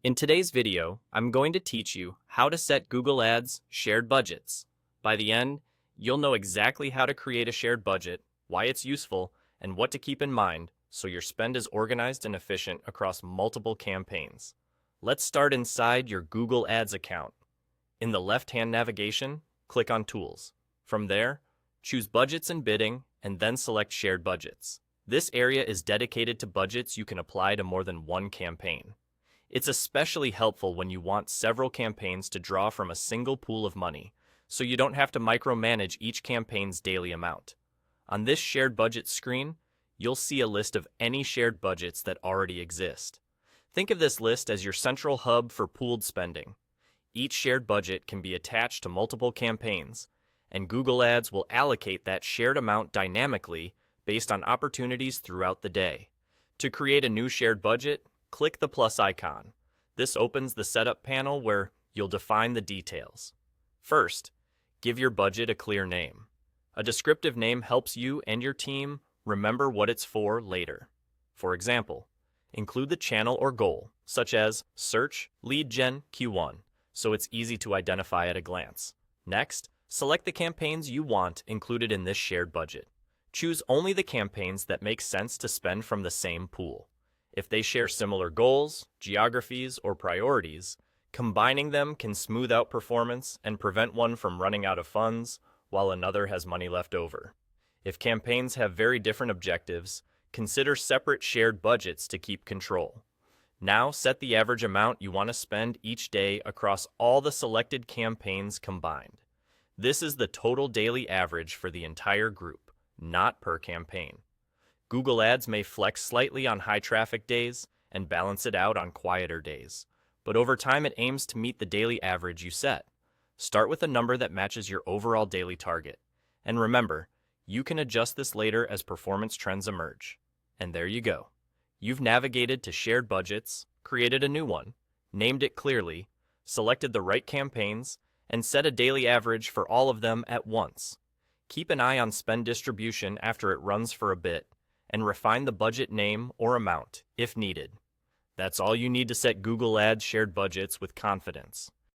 In today's video, I'm going to teach you how to set Google Ads shared budgets. By the end, you'll know exactly how to create a shared budget, why it's useful, and what to keep in mind so your spend is organized and efficient across multiple campaigns. Let's start inside your Google Ads account. In the left-hand navigation, click on Tools. From there, choose Budgets and Bidding, and then select Shared Budgets. This area is dedicated to budgets you can apply to more than one campaign. It's especially helpful when you want several campaigns to draw from a single pool of money, so you don't have to micromanage each campaign's daily amount. On this shared budget screen, you'll see a list of any shared budgets that already exist. Think of this list as your central hub for pooled spending. Each shared budget can be attached to multiple campaigns, and Google Ads will allocate that shared amount dynamically based on opportunities throughout the day. To create a new shared budget, click the plus icon. This opens the setup panel where you'll define the details. First, give your budget a clear name. A descriptive name helps you and your team remember what it's for later. For example, include the channel or goal, such as Search Lead Gen Q1, so it's easy to identify at a glance. Next, select the campaigns you want included in this shared budget. Choose only the campaigns that make sense to spend from the same pool. If they share similar goals, geographies, or priorities, combining them can smooth out performance and prevent one from running out of funds while another has money left over. If campaigns have very different objectives, consider separate shared budgets to keep control. Now set the average amount you want to spend each day across all the selected campaigns combined. This is the total daily average for the entire group, not per campaign. Google Ads may flex slightly on high traffic days and balance it out on quieter days, but over time it aims to meet the daily average you set. Start with a number that matches your overall daily target. And remember, you can adjust this later as performance trends emerge. And there you go. You've navigated to shared budgets, created a new one, named it clearly, selected the right campaigns, and set a daily average for all of them at once. Keep an eye on spend distribution after it runs for a bit, and refine the budget name or amount if needed. That's all you need to set Google Ads shared budgets with confidence.